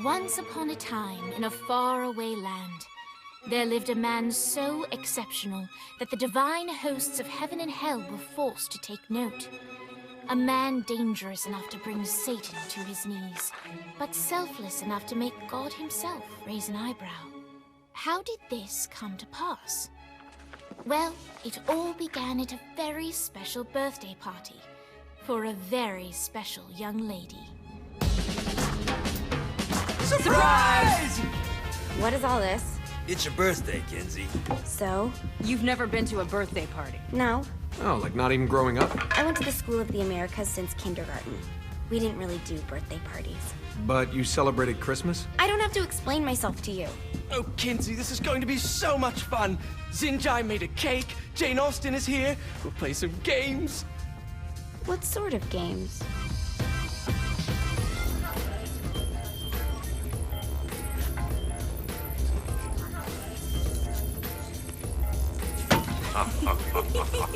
Once upon a time, in a faraway land, there lived a man so exceptional that the divine hosts of heaven and hell were forced to take note. A man dangerous enough to bring Satan to his knees, but selfless enough to make God himself raise an eyebrow. How did this come to pass? Well, it all began at a very special birthday party for a very special young lady. Surprise! What is all this? It's your birthday, Kinsey. So? You've never been to a birthday party? No. Oh, like not even growing up? I went to the School of the Americas since kindergarten. We didn't really do birthday parties. But you celebrated Christmas? I don't have to explain myself to you. Oh, Kinsey, this is going to be so much fun. Xinjai made a cake, Jane Austen is here, we'll play some games. What sort of games?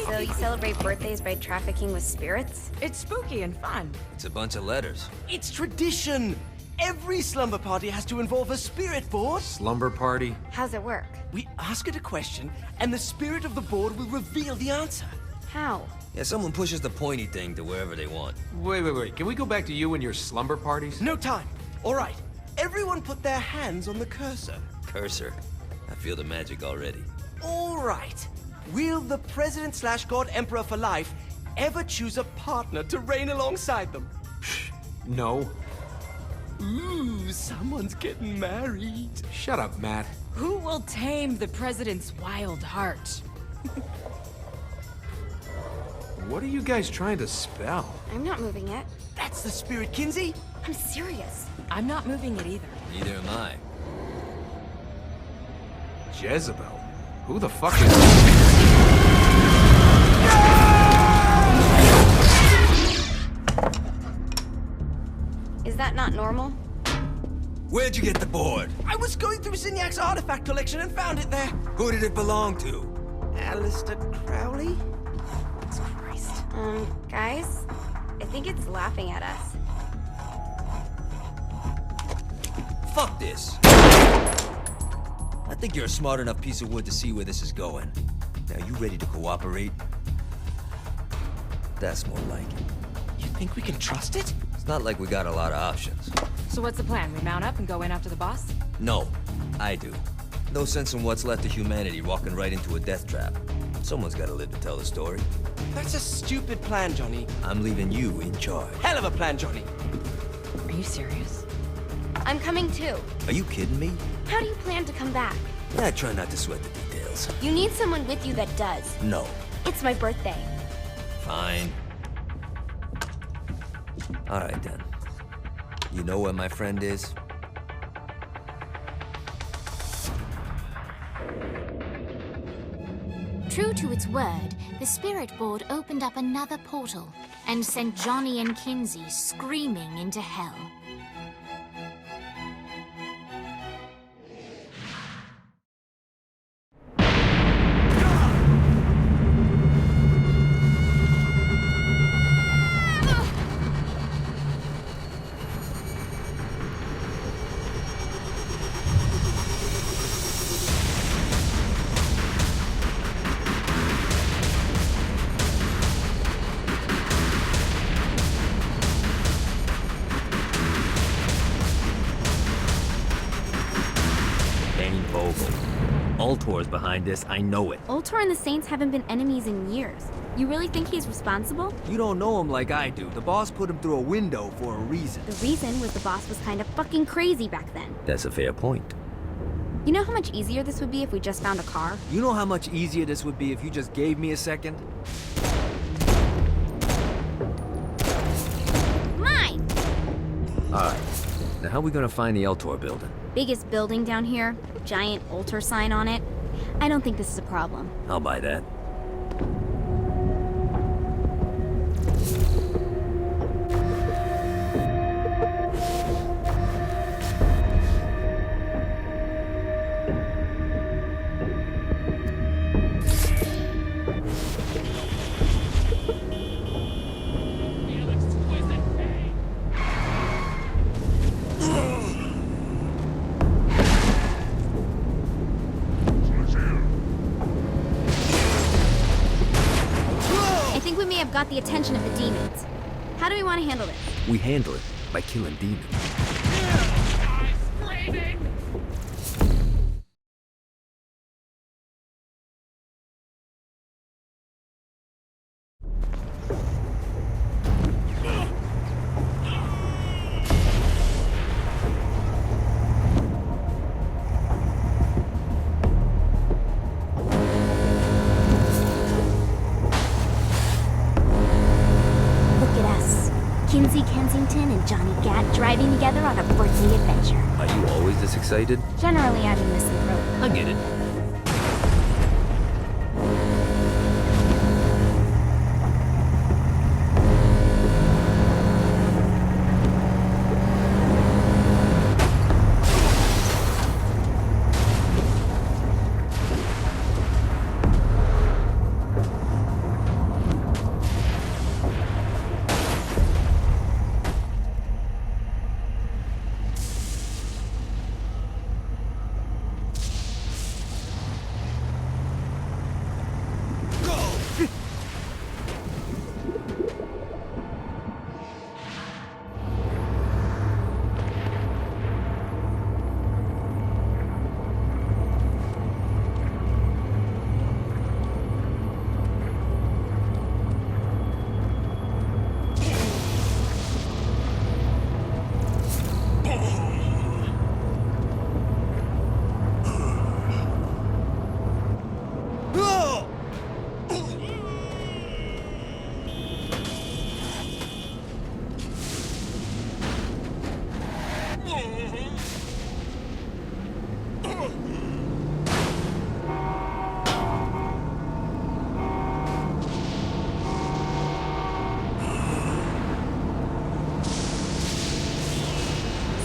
So you celebrate birthdays by trafficking with spirits? It's spooky and fun. It's a bunch of letters. It's tradition. Every slumber party has to involve a spirit board. Slumber party? How's it work? We ask it a question, and the spirit of the board will reveal the answer. How? Yeah, someone pushes the pointy thing to wherever they want. Wait. Can we go back to you and your slumber parties? No time. All right. Everyone put their hands on the cursor. Cursor. I feel the magic already. All right. Will the President/God Emperor for life ever choose a partner to reign alongside them? No. Ooh, someone's getting married. Shut up, Matt. Who will tame the president's wild heart? What are you guys trying to spell? I'm not moving it. That's the spirit, Kinsey. I'm serious. I'm not moving it either. Neither am I. Jezebel? Who the fuck is... Is that not normal? Where'd you get the board? I was going through Zinniac's artifact collection and found it there. Who did it belong to? Alistair Crowley? Christ. Guys? I think it's laughing at us. Fuck this. I think you're a smart enough piece of wood to see where this is going. Now, you ready to cooperate? That's more like it. You think we can trust it? It's not like we got a lot of options. So what's the plan? We mount up and go in after the boss? No, I do. No sense in what's left of humanity walking right into a death trap. Someone's gotta live to tell the story. That's a stupid plan, Johnny. I'm leaving you in charge. Hell of a plan, Johnny. Are you serious? I'm coming too. Are you kidding me? How do you plan to come back? I try not to sweat the details. You need someone with you that does. No. It's my birthday. Fine. All right, then. You know where my friend is? True to its word, the spirit board opened up another portal and sent Johnny and Kinsey screaming into hell. Ultor's behind this, I know it. Ultor and the Saints haven't been enemies in years. You really think he's responsible? You don't know him like I do. The boss put him through a window for a reason. The reason was the boss was kind of fucking crazy back then. That's a fair point. You know how much easier this would be if we just found a car? You know how much easier this would be if you just gave me a second? Mine! Alright. Now how are we gonna find the Eltor building? Biggest building down here, giant Ultor sign on it. I don't think this is a problem. I'll buy that. think we may have got the attention of the demons. How do we want to handle this? We handle it by killing demons. Kinsey Kensington and Johnny Gat driving together on a birthday adventure. Are you always this excited? Generally, I'm a misanthrope. I get it.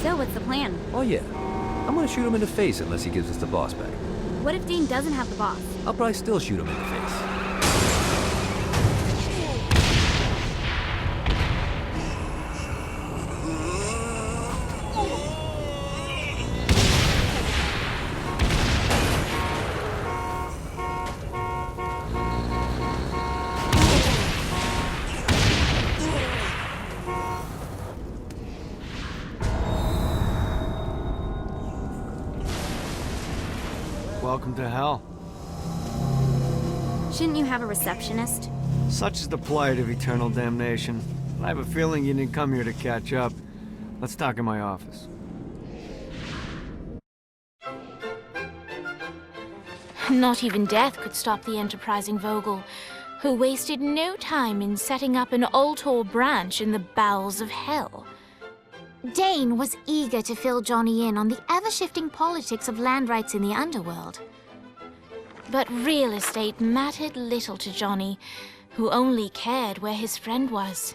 So, what's the plan? Oh yeah. I'm gonna shoot him in the face unless he gives us the boss back. What if Dean doesn't have the boss? I'll probably still shoot him in the face. Welcome to hell. Shouldn't you have a receptionist? Such is the plight of eternal damnation. I have a feeling you didn't come here to catch up. Let's talk in my office. Not even death could stop the enterprising Vogel, who wasted no time in setting up an Ultor branch in the bowels of hell. Dane was eager to fill Johnny in on the ever-shifting politics of land rights in the underworld. But real estate mattered little to Johnny, who only cared where his friend was.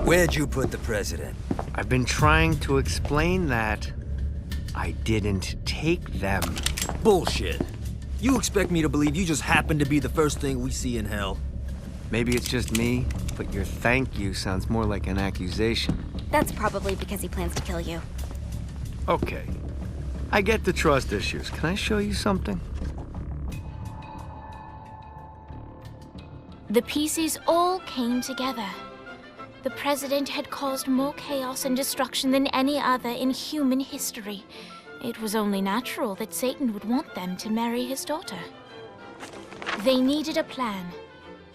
Where'd you put the president? I've been trying to explain that. I didn't take them. Bullshit. You expect me to believe you just happened to be the first thing we see in hell? Maybe it's just me, but your thank you sounds more like an accusation. That's probably because he plans to kill you. Okay. I get the trust issues. Can I show you something? The pieces all came together. The president had caused more chaos and destruction than any other in human history. It was only natural that Satan would want them to marry his daughter. They needed a plan,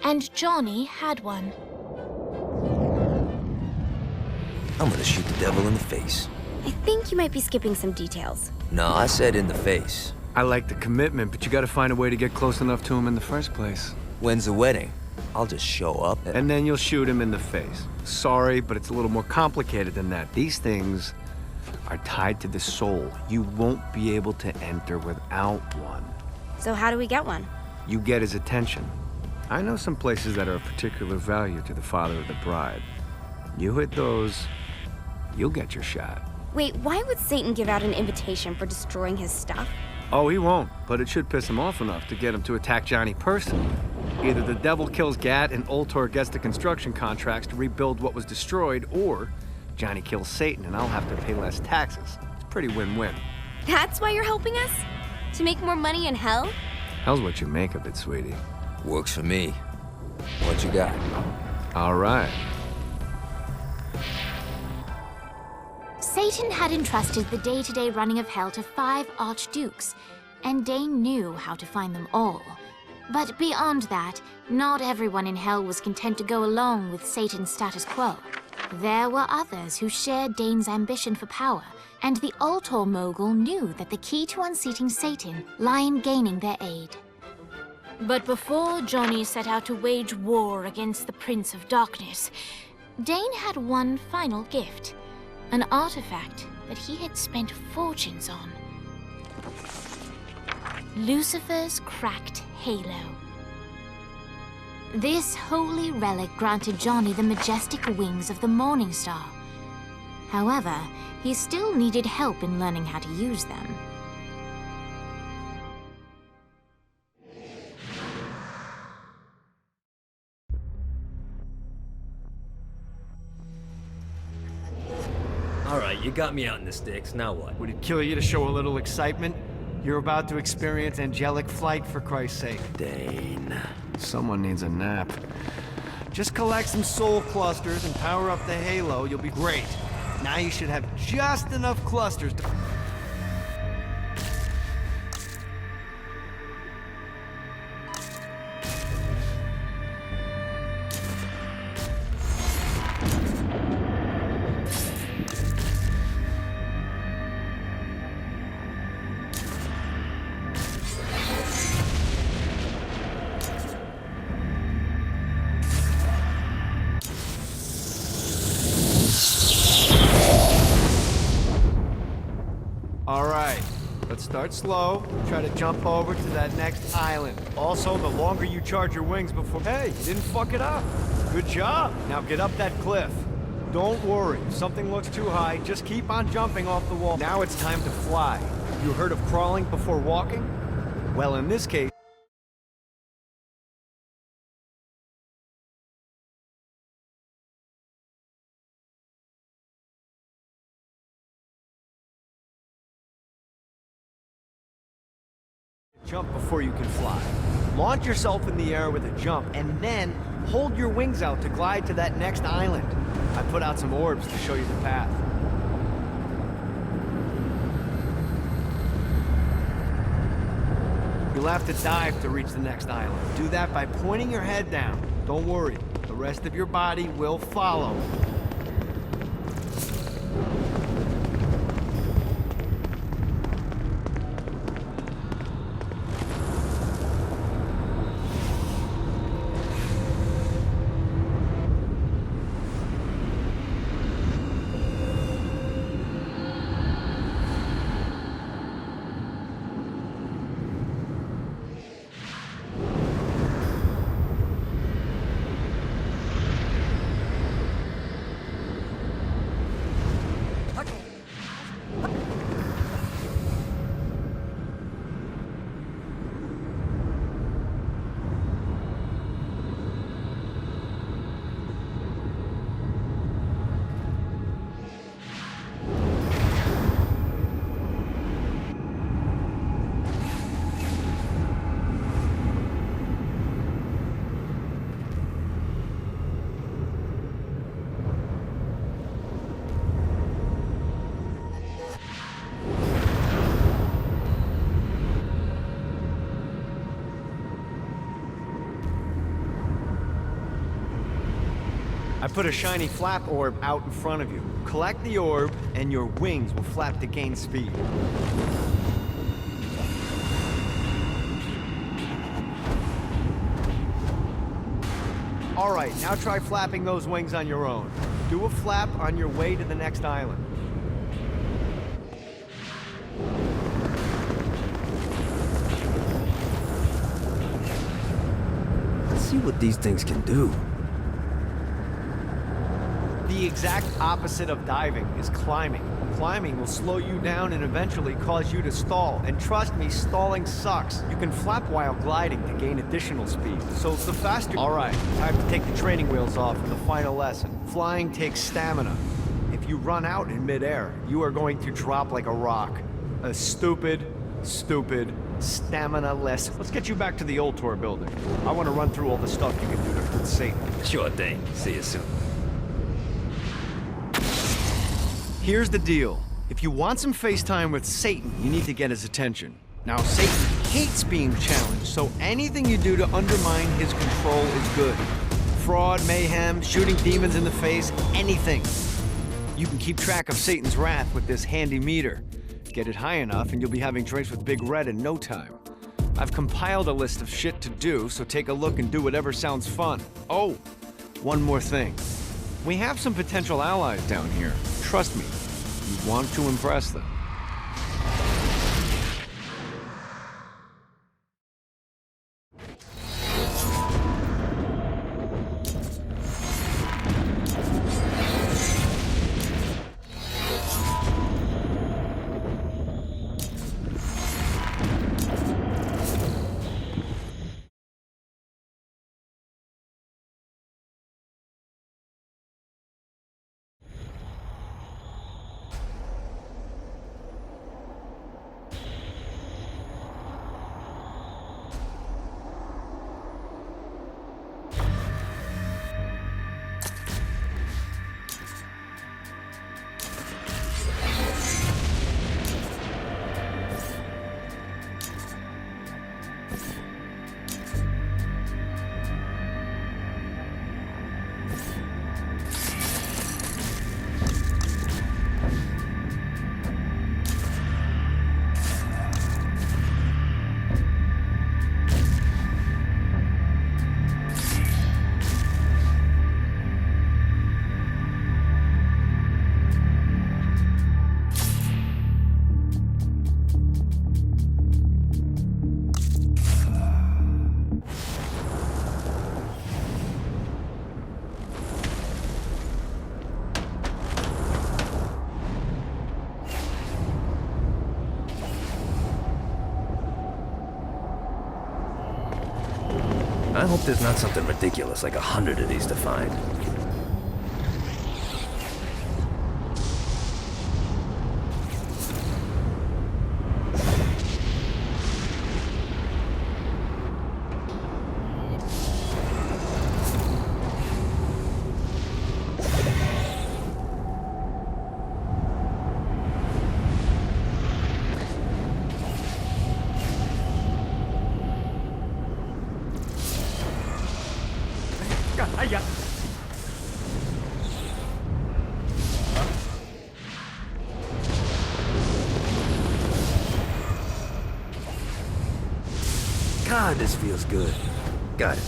and Johnny had one. I'm gonna shoot the devil in the face. I think you might be skipping some details. No, I said in the face. I like the commitment, but you gotta find a way to get close enough to him in the first place. When's the wedding? I'll just show up And then you'll shoot him in the face. Sorry, but it's a little more complicated than that. These things are tied to the soul. You won't be able to enter without one. So how do we get one? You get his attention. I know some places that are of particular value to the father of the bride. You hit those, you'll get your shot. Wait, why would Satan give out an invitation for destroying his stuff? Oh, he won't, but it should piss him off enough to get him to attack Johnny personally. Either the devil kills Gat and Ultor gets the construction contracts to rebuild what was destroyed, or Johnny kills Satan and I'll have to pay less taxes. It's pretty win-win. That's why you're helping us? To make more money in hell? How's what you make of it, sweetie? Works for me. What you got? All right. Satan had entrusted the day-to-day running of Hell to 5 archdukes, and Dane knew how to find them all. But beyond that, not everyone in Hell was content to go along with Satan's status quo. There were others who shared Dane's ambition for power, and the Ultor mogul knew that the key to unseating Satan lay in gaining their aid. But before Johnny set out to wage war against the Prince of Darkness, Dane had one final gift, an artifact that he had spent fortunes on. Lucifer's cracked halo. This holy relic granted Johnny the majestic wings of the Morning Star. However, he still needed help in learning how to use them. Alright, you got me out in the sticks, now what? Would it kill you to show a little excitement? You're about to experience angelic flight, for Christ's sake. Dane. Someone needs a nap. Just collect some soul clusters and power up the halo, you'll be great. Now you should have just enough clusters to... Alright, let's start slow. Try to jump over to that next island. Also, the longer you charge your wings before... Hey, you didn't fuck it up. Good job. Now get up that cliff. Don't worry, if something looks too high, just keep on jumping off the wall. Now it's time to fly. You heard of crawling before walking? Well, in this case... Jump before you can fly. Launch yourself in the air with a jump, and then hold your wings out to glide to that next island. I put out some orbs to show you the path. You'll have to dive to reach the next island. Do that by pointing your head down. Don't worry, the rest of your body will follow. I put a shiny flap orb out in front of you. Collect the orb, and your wings will flap to gain speed. All right, now try flapping those wings on your own. Do a flap on your way to the next island. Let's see what these things can do. The exact opposite of diving is climbing. Climbing will slow you down and eventually cause you to stall. And trust me, stalling sucks. You can flap while gliding to gain additional speed. So the faster... All right, time to take the training wheels off for the final lesson. Flying takes stamina. If you run out in midair, you are going to drop like a rock. A stupid, stupid Stamina-less. Let's get you back to the Ultor building. I want to run through all the stuff you can do to hurt Satan. Sure thing. See you soon. Here's the deal. If you want some FaceTime with Satan, you need to get his attention. Now, Satan hates being challenged, so anything you do to undermine his control is good. Fraud, mayhem, shooting demons in the face, anything. You can keep track of Satan's wrath with this handy meter. Get it high enough and you'll be having drinks with Big Red in no time. I've compiled a list of shit to do, so take a look and do whatever sounds fun. Oh, one more thing. We have some potential allies down here. Trust me, you want to impress them. I hope there's not something ridiculous like 100 of these to find. God, this feels good. Got it.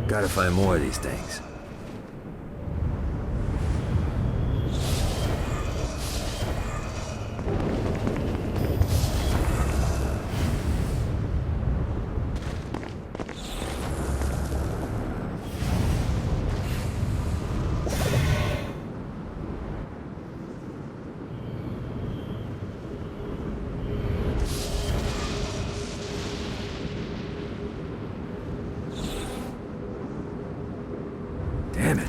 Gotta find more of these things. Damn it.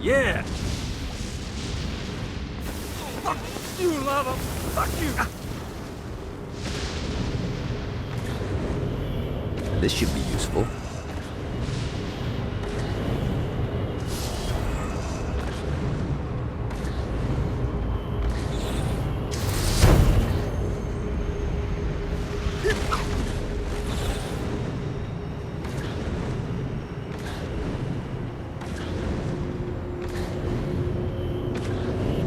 Yeah! of them. Fuck you. This should be useful.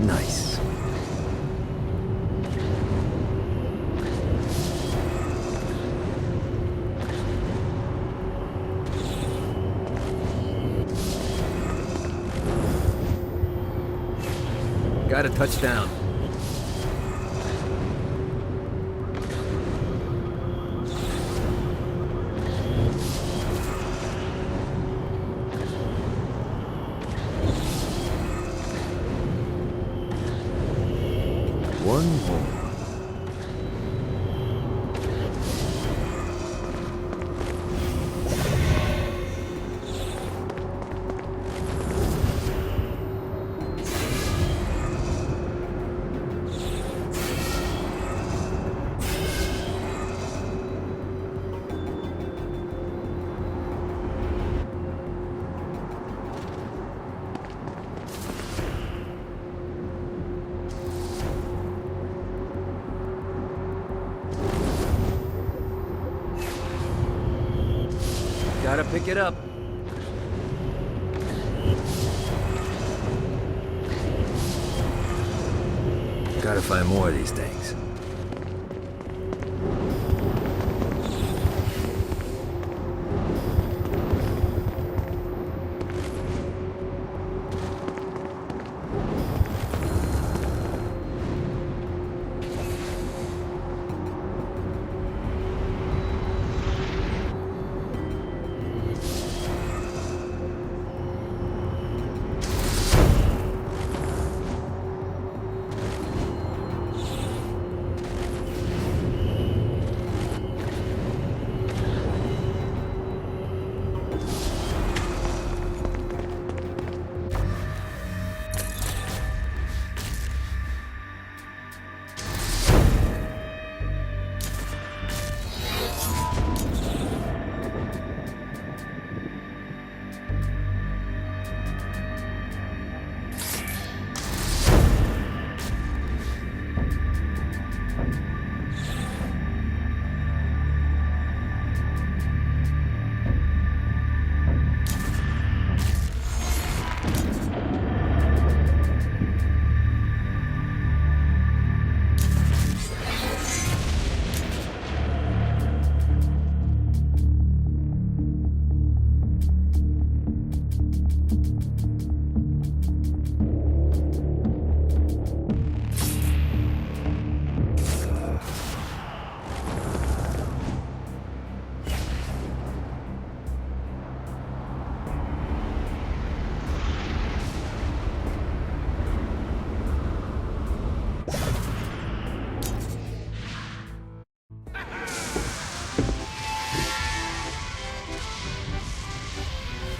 Nice. Got a touchdown. One more. Gotta pick it up. Gotta find more of these things.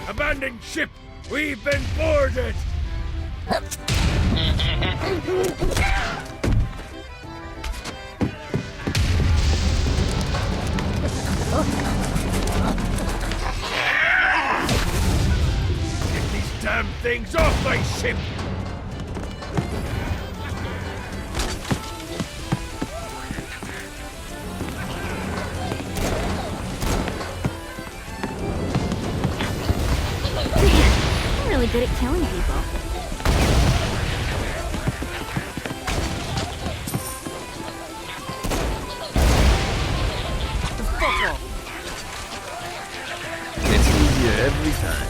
Abandoned ship! We've been boarded! Get these damn things off my ship! I'm really good at killing people. It's easier every time.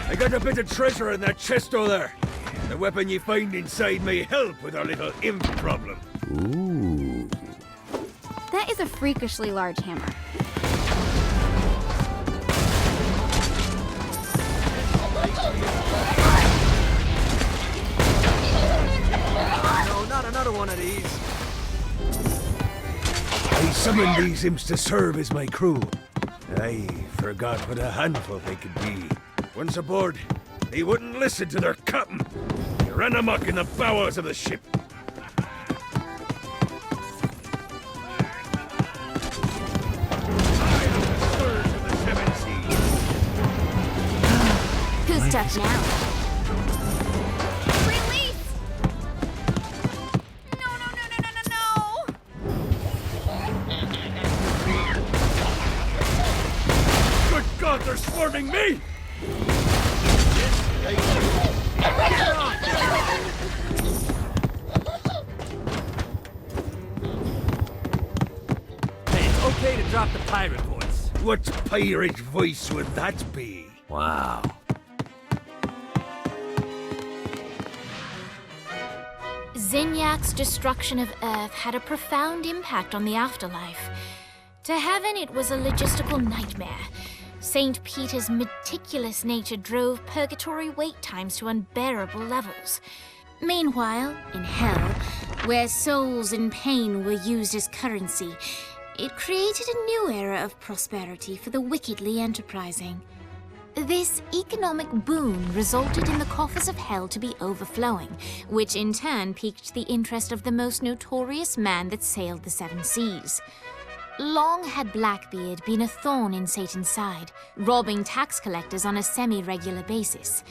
I got a bit of treasure in that chest over there. The weapon you find inside may help with our little imp problem. Ooh. That is a freakishly large hammer. No, not another one of these. I summoned these imps to serve as my crew. I forgot what a handful they could be. Once aboard, they wouldn't listen to their captain. They ran amok in the bowels of the ship. Who's tough now? Release! No, no, no, no, no, no, no! Good God, they're swarming me! Hey, it's okay to drop the pirate voice. What pirate voice would that be? Wow. Zinyak's destruction of Earth had a profound impact on the afterlife. To Heaven, it was a logistical nightmare. St. Peter's meticulous nature drove purgatory wait times to unbearable levels. Meanwhile, in Hell, where souls in pain were used as currency, it created a new era of prosperity for the wickedly enterprising. This economic boon resulted in the coffers of Hell to be overflowing, which in turn piqued the interest of the most notorious man that sailed the seven seas. Long had Blackbeard been a thorn in Satan's side, robbing tax collectors on a semi-regular basis.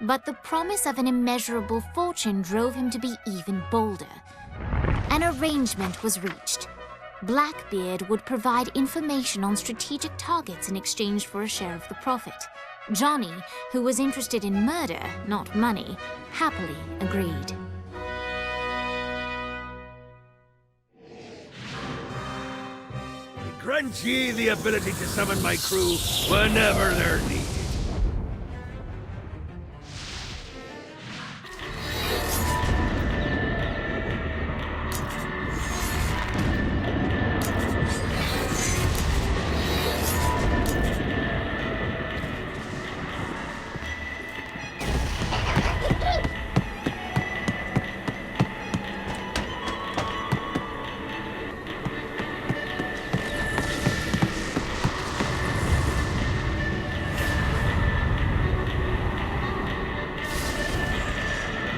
But the promise of an immeasurable fortune drove him to be even bolder. An arrangement was reached. Blackbeard would provide information on strategic targets in exchange for a share of the profit. Johnny, who was interested in murder, not money, happily agreed. Grant ye the ability to summon my crew whenever they're needed.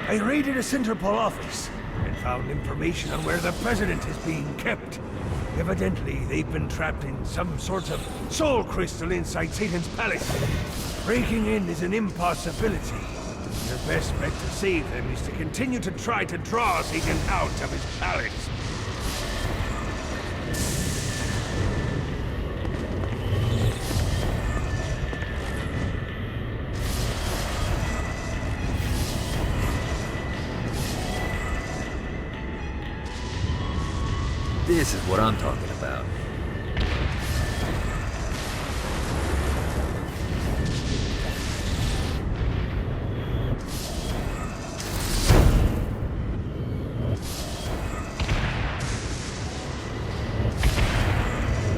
I raided a Sinterpol office and found information on where the president is being kept. Evidently, they've been trapped in some sort of soul crystal inside Satan's palace. Breaking in is an impossibility. Your best bet to save them is to continue to try to draw Satan out of his palace. This is what I'm talking about.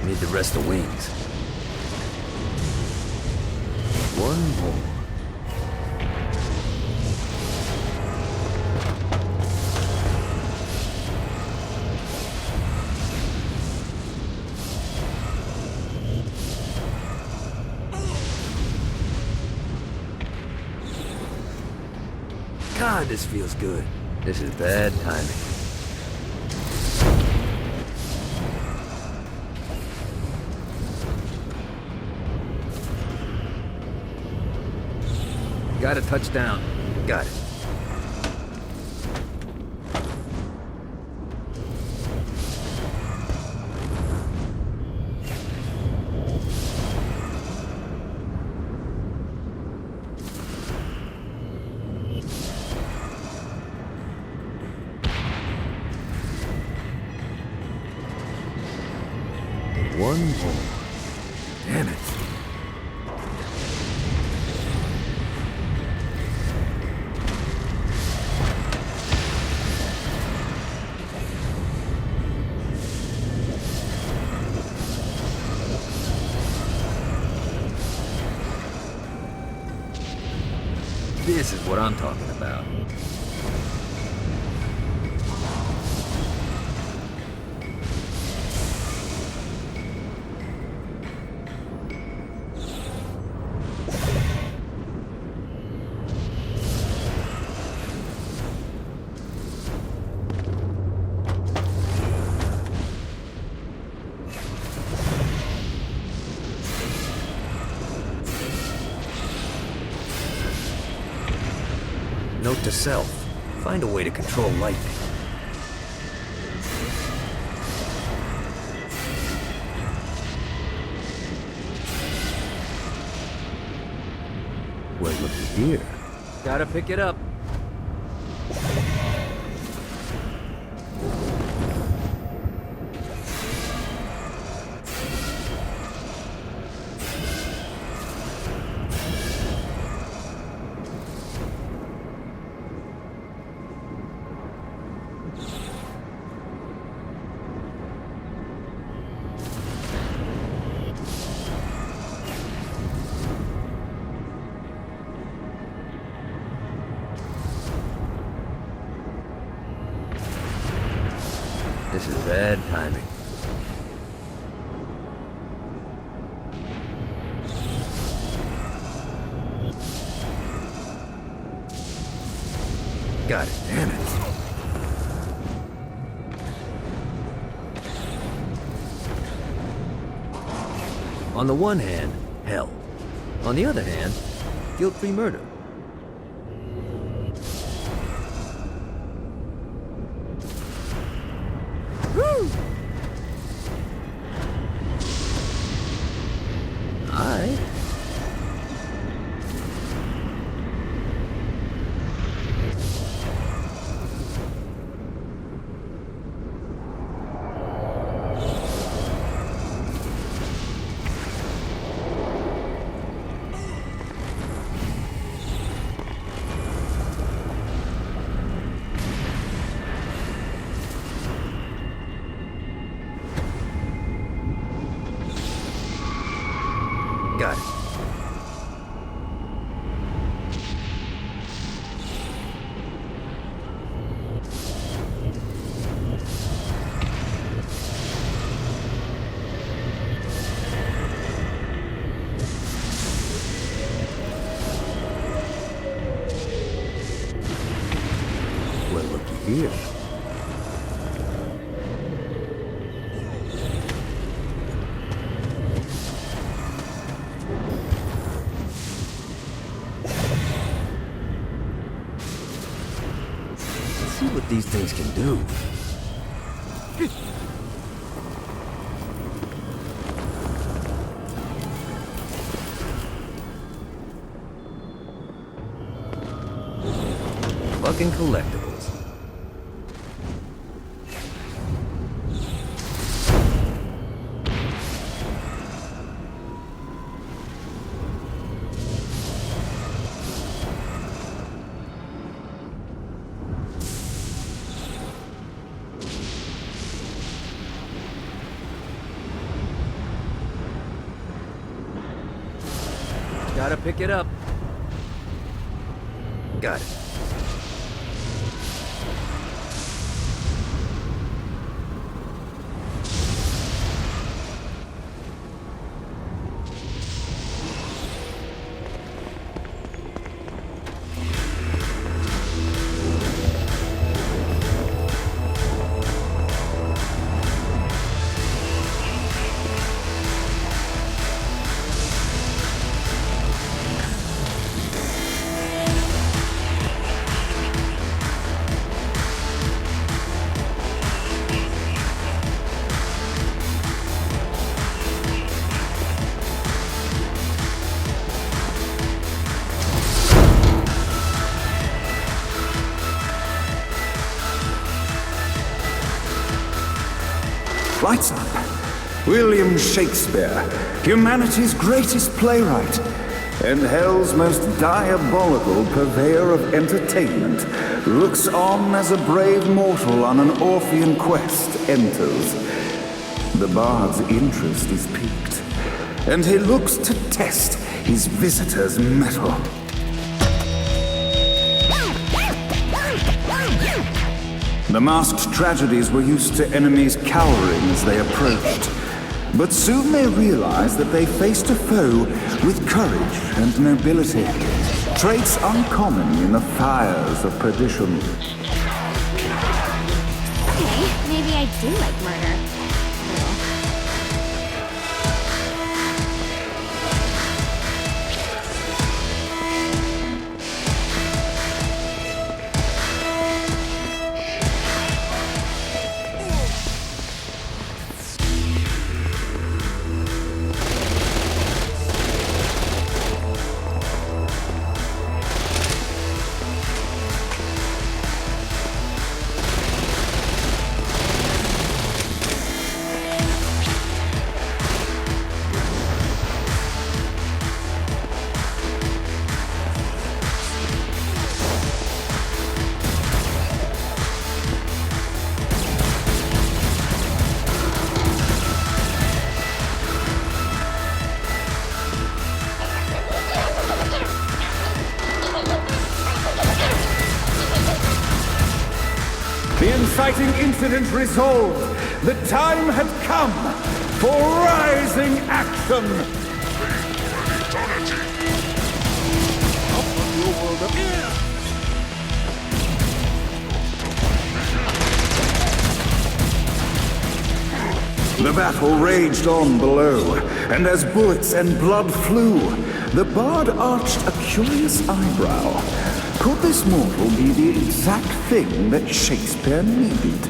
Need the rest of wings. One more. God, this feels good. This is bad timing. Got a touchdown. Got it. One more. Damn it. This is what I'm talking about. Note to self. Find a way to control lightning. Well, looky here. Gotta pick it up. This is bad timing. God damn it. On the one hand, hell. On the other hand, guilt-free murder. Aye. Got it. Well, looky here. See what these things can do. Fucking collectibles. Gotta pick it up. Got it. Lights up. William Shakespeare, humanity's greatest playwright, and hell's most diabolical purveyor of entertainment, looks on as a brave mortal on an Orphean quest enters. The bard's interest is piqued, and he looks to test his visitor's mettle. The masked tragedies were used to enemies cowering as they approached. But soon they realized that they faced a foe with courage and nobility, traits uncommon in the fires of perdition. Okay, maybe I do like murder. inciting incident resolved. The time had come for rising action. The battle raged on below, and as bullets and blood flew, the bard arched a curious eyebrow. Could this mortal be the exact thing that Shakespeare needed?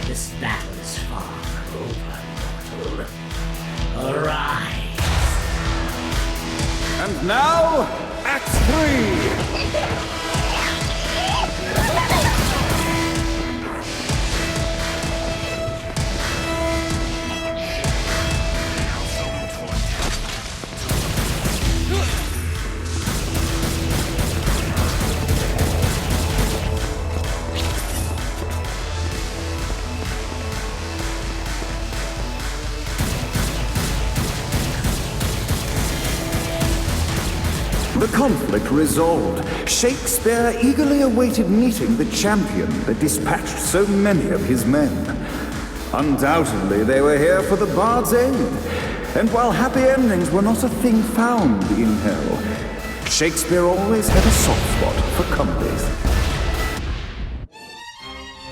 This battle is far over, mortal. Arise! And now, Act 3! The conflict resolved, Shakespeare eagerly awaited meeting the champion that dispatched so many of his men. Undoubtedly, they were here for the bard's aid, and while happy endings were not a thing found in hell, Shakespeare always had a soft spot for comedies.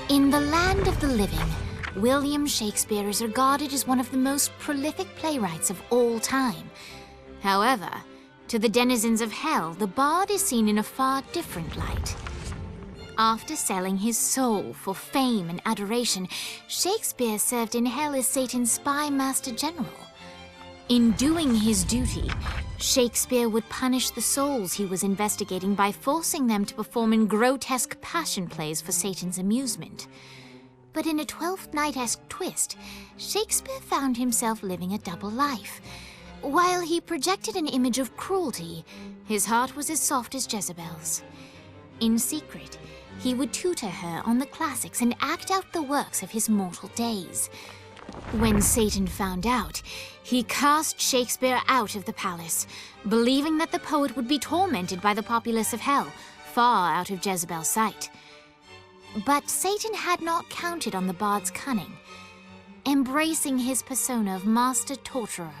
In the land of the living, William Shakespeare is regarded as one of the most prolific playwrights of all time. However, to the denizens of hell, the bard is seen in a far different light. After selling his soul for fame and adoration, Shakespeare served in hell as Satan's spy master general. In doing his duty, Shakespeare would punish the souls he was investigating by forcing them to perform in grotesque passion plays for Satan's amusement. But in a Twelfth Night-esque twist, Shakespeare found himself living a double life. While he projected an image of cruelty, his heart was as soft as Jezebel's. In secret, he would tutor her on the classics and act out the works of his mortal days. When Satan found out, he cast Shakespeare out of the palace, believing that the poet would be tormented by the populace of hell, far out of Jezebel's sight. But Satan had not counted on the bard's cunning. Embracing his persona of master torturer,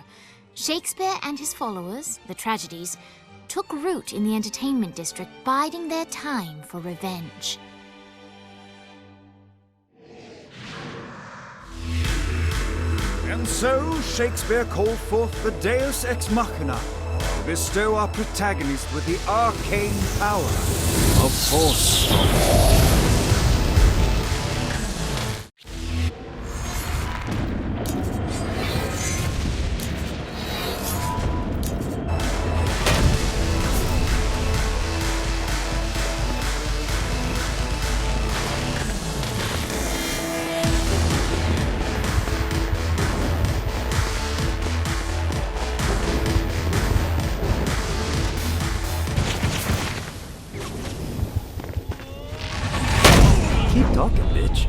Shakespeare and his followers, the tragedies, took root in the entertainment district, biding their time for revenge. And so, Shakespeare called forth the Deus Ex Machina to bestow our protagonist with the arcane power of Force. Keep talking, bitch.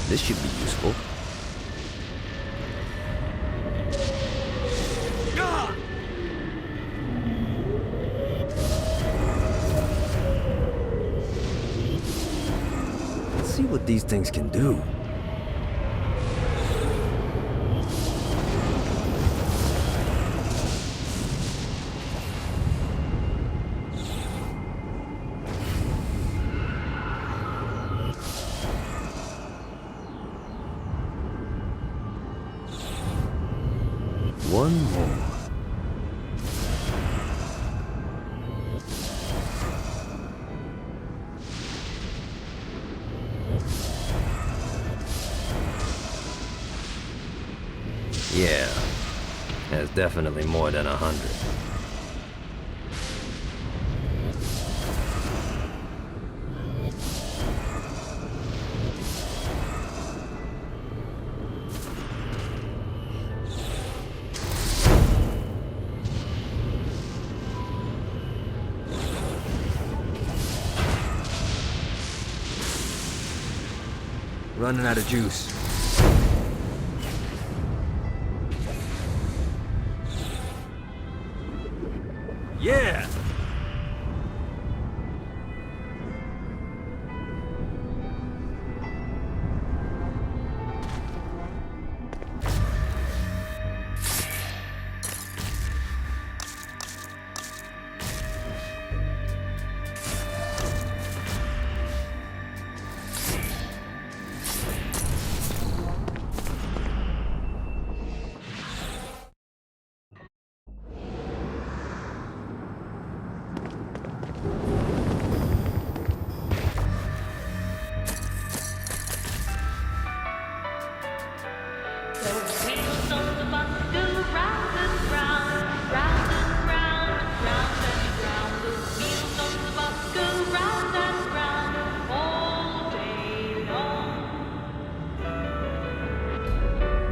This should be useful. Let's see what these things can do. One more. Yeah, that's definitely more than 100. Running out of juice. Yeah!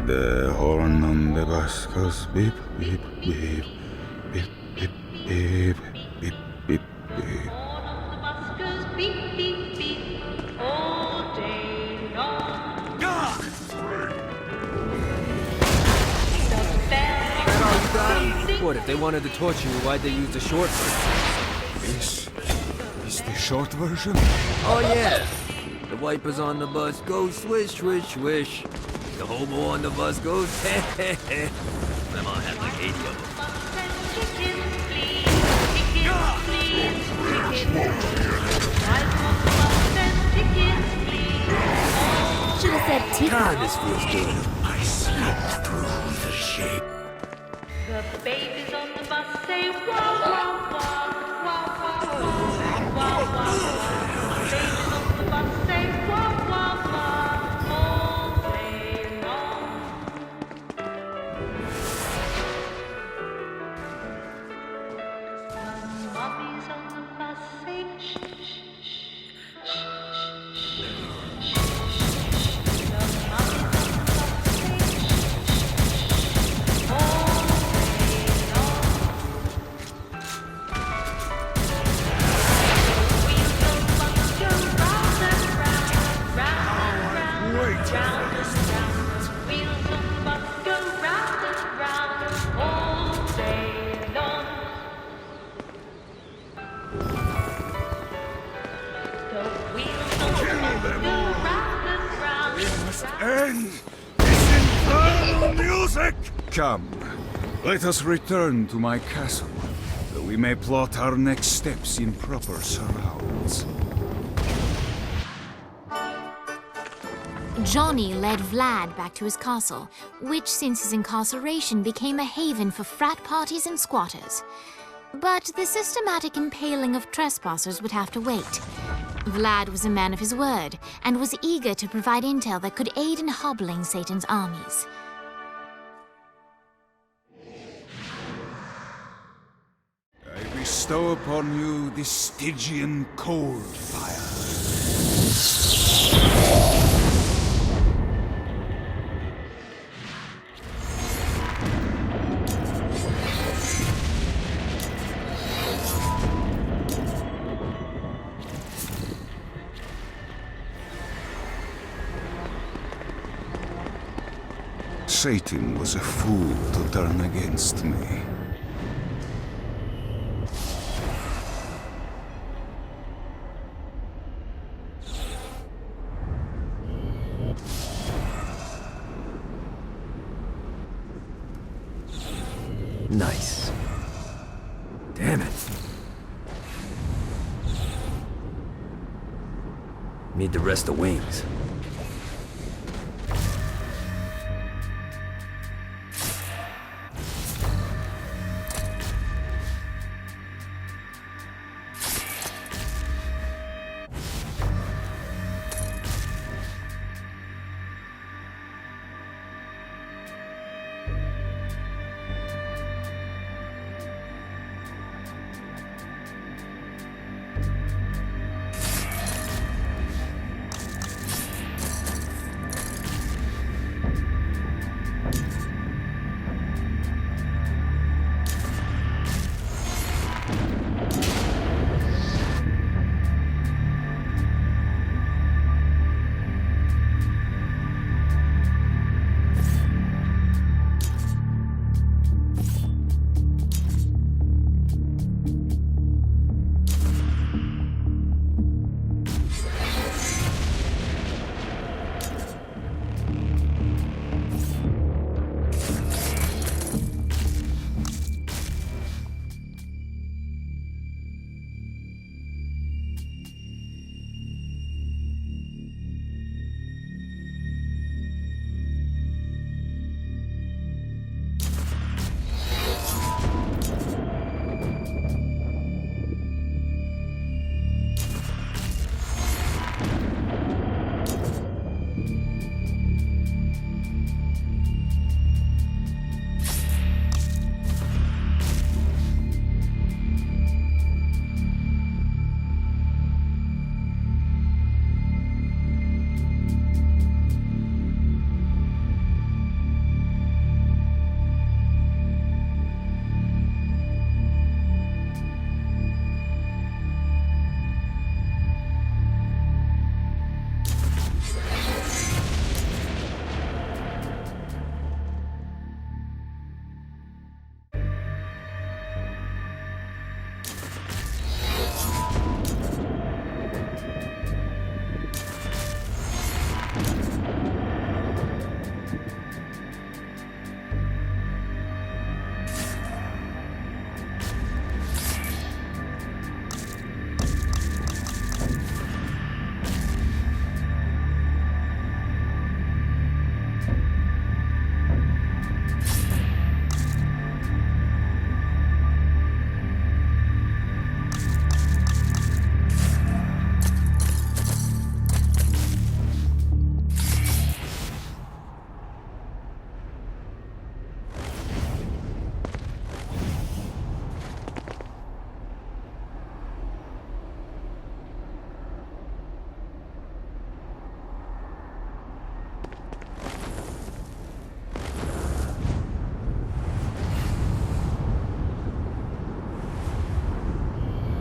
The horn on the bus goes beep, beep, beep, beep, beep, beep, beep, beep, beep. What, if they wanted to torture you, why'd they use the short version? This is the short version? Oh yeah! The wipers on the bus go swish, swish, swish. The hobo on the bus goes heh heh heh. Grandma had like 80 of them. Should have said ticket. God, this feels good. I slipped through the shape. The babies on the bus say wah wah wah, wah wah wah, wah wah wah. The babies on the bus say wah wah wah, all day long. The mummies on the bus say shh shh shh shh shh shh shh. The mummies on the bus say shh shh shh, all day long. Wheels on the bus go round and round, round and round, round and round. Wheels on the bus go round and round, all day long. The wheels on the bus go round and round. We must end this infernal music! Come, let us return to my castle, so we may plot our next steps in proper surrounds. Johnny led Vlad back to his castle, which since his incarceration became a haven for frat parties and squatters. But the systematic impaling of trespassers would have to wait. Vlad was a man of his word, and was eager to provide intel that could aid in hobbling Satan's armies. I bestow upon you the Stygian cold fire. Satan was a fool to turn against me. Nice. Damn it. Need the rest of wings.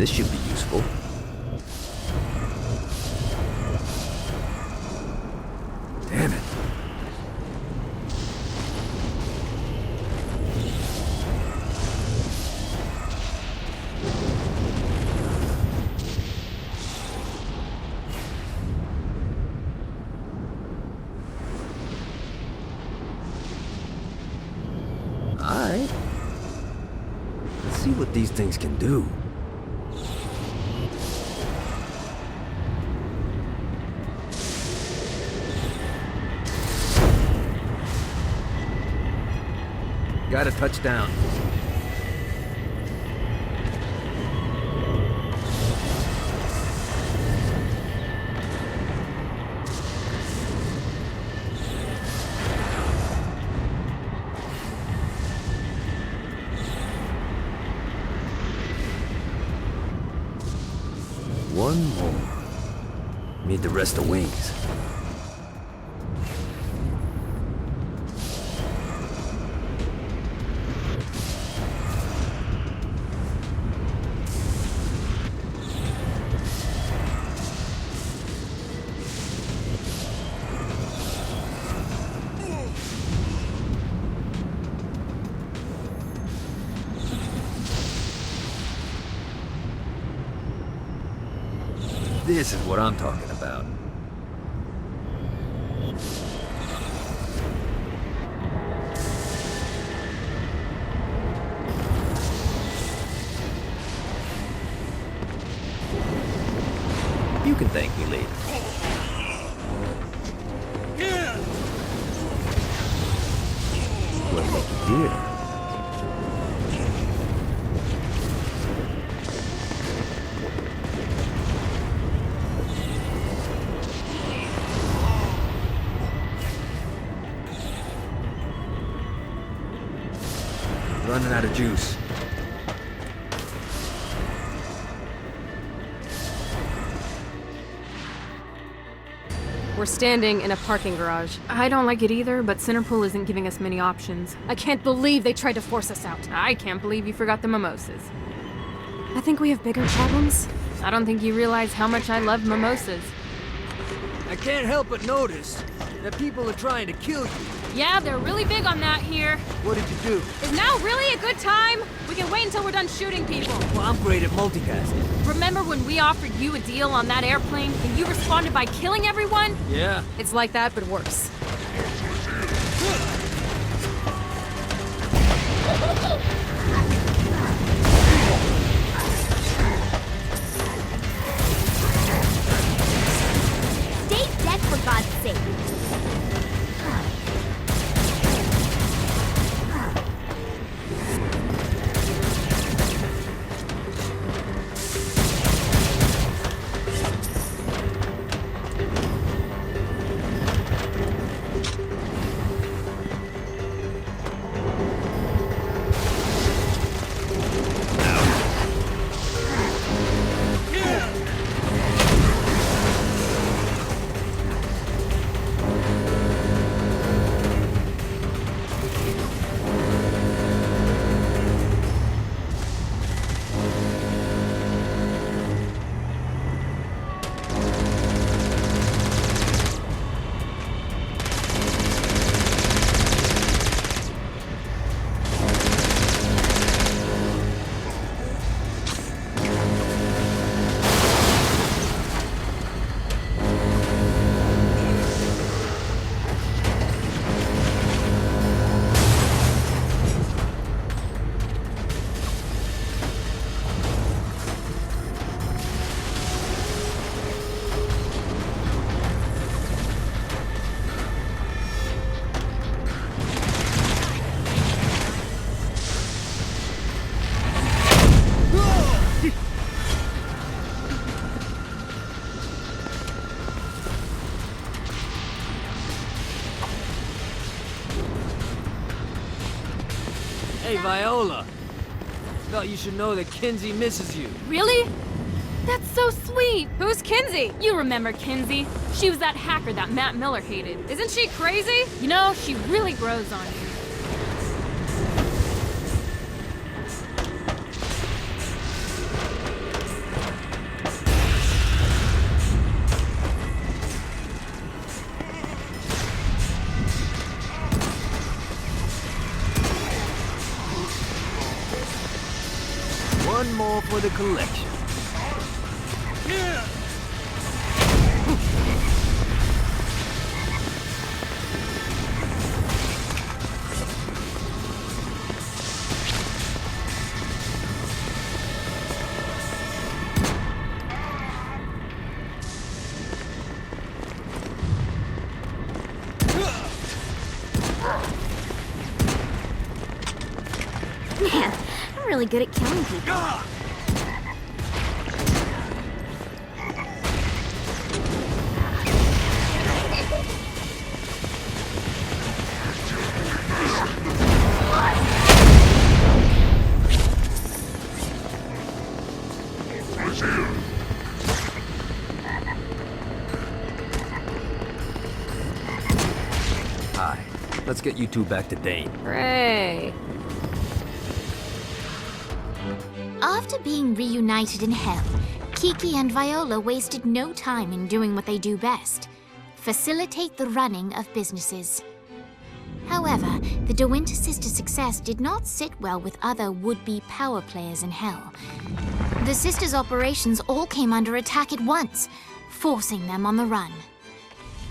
This should be useful. Damn it. Alright. Let's see what these things can do. Got a touchdown. One more. Need the rest of wings. This is what I'm talking about. You can thank me later. Well, looky here. Running out of juice. We're standing in a parking garage. I don't like it either, but Centerpool isn't giving us many options. I can't believe they tried to force us out. I can't believe you forgot the mimosas. I think we have bigger problems. I don't think you realize how much I love mimosas. I can't help but notice that people are trying to kill you. Yeah, they're really big on that here. What did you do? Is now really a good time? We can wait until we're done shooting people. Well, I'm great at multitasking. Remember when we offered you a deal on that airplane and you responded by killing everyone? Yeah. It's like that, but worse. Stay dead, for God's sake. Hey, Viola. Thought you should know that Kinsey misses you. Really? That's so sweet. Who's Kinsey? You remember Kinsey. She was that hacker that Matt Miller hated. Isn't she crazy? You know, she really grows on you. one more for the collection. Man, I'm really good at killing people. Hi. Let's get you two back to Dane. Hooray. After being reunited in Hell, Kiki and Viola wasted no time in doing what they do best: facilitate the running of businesses. However, the De Winter sisters' success did not sit well with other would-be power players in Hell. The sisters' operations all came under attack at once, forcing them on the run.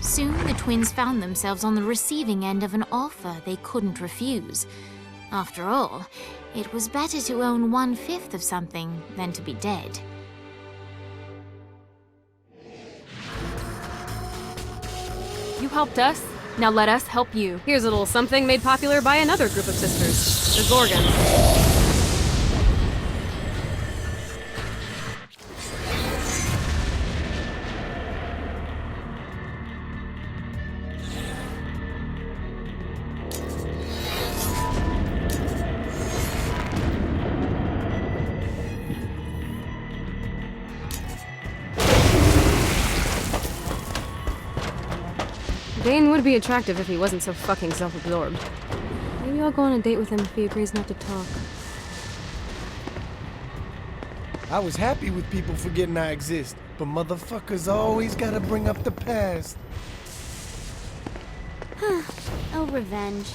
Soon, the twins found themselves on the receiving end of an offer they couldn't refuse. After all, it was better to own 1/5 of something than to be dead. You helped us. Now let us help you. Here's a little something made popular by another group of sisters, the Gorgons. Dane would be attractive if he wasn't so fucking self-absorbed. Maybe I'll go on a date with him if he agrees not to talk. I was happy with people forgetting I exist, but motherfuckers always gotta bring up the past. Oh, revenge.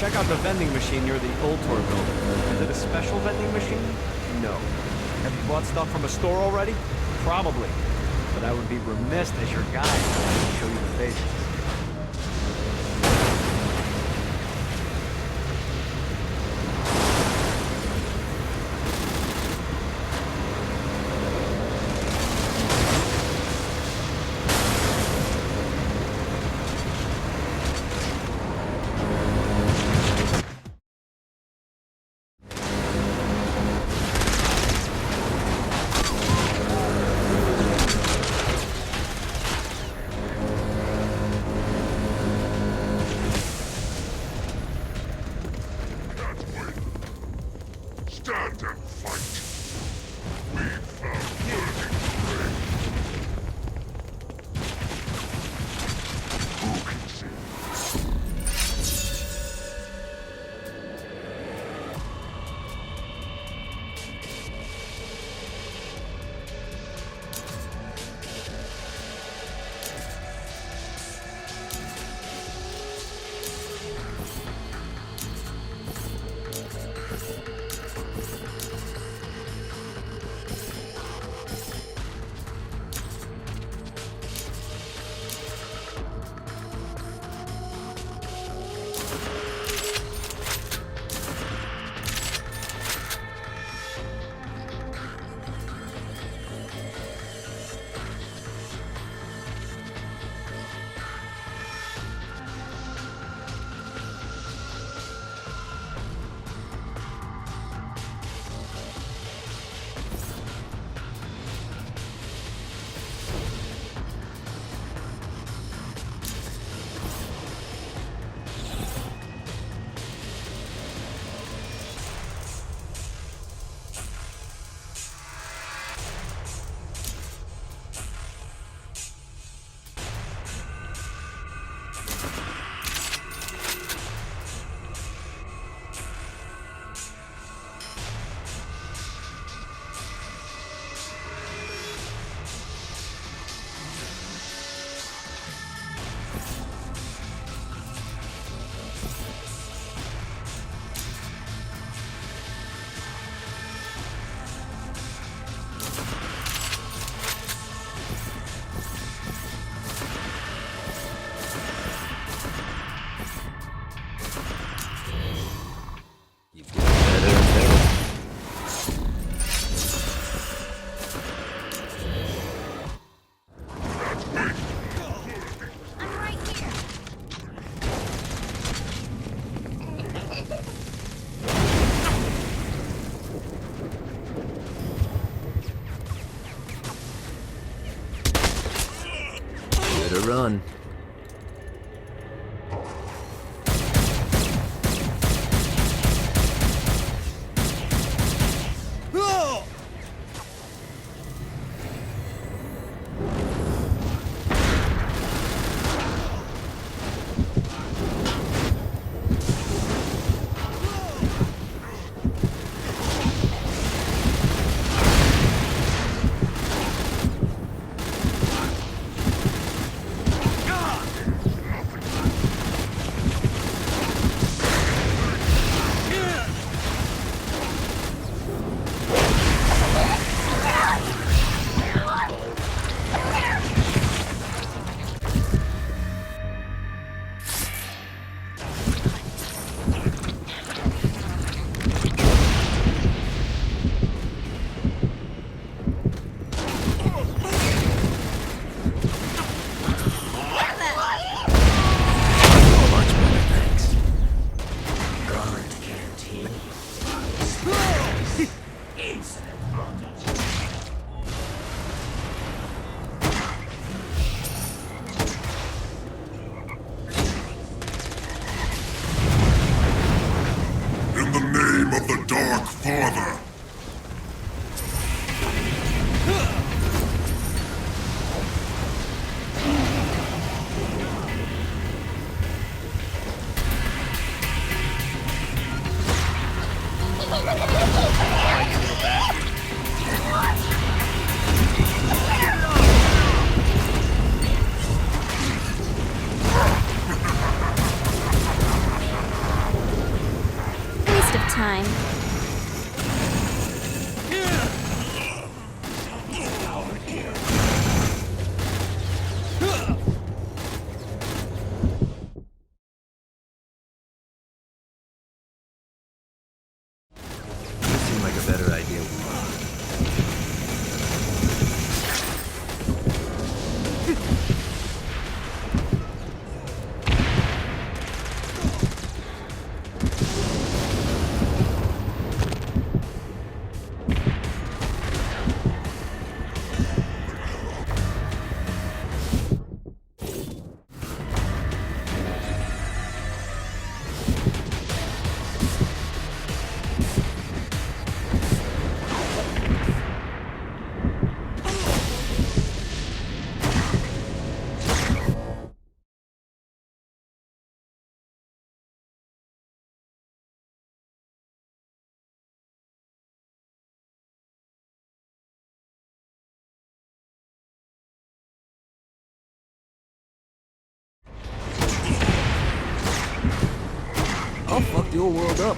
Check out the vending machine near the Ultor building. Is it a special vending machine? No. Have you bought stuff from a store already? Probably. But I would be remiss as your guide if I didn't show you the basics. Stand and fight. We've found worthy prey. Who can say? Better run. In the name of the Dark Father. time. This seemed like a better idea. I'll fuck the whole world up.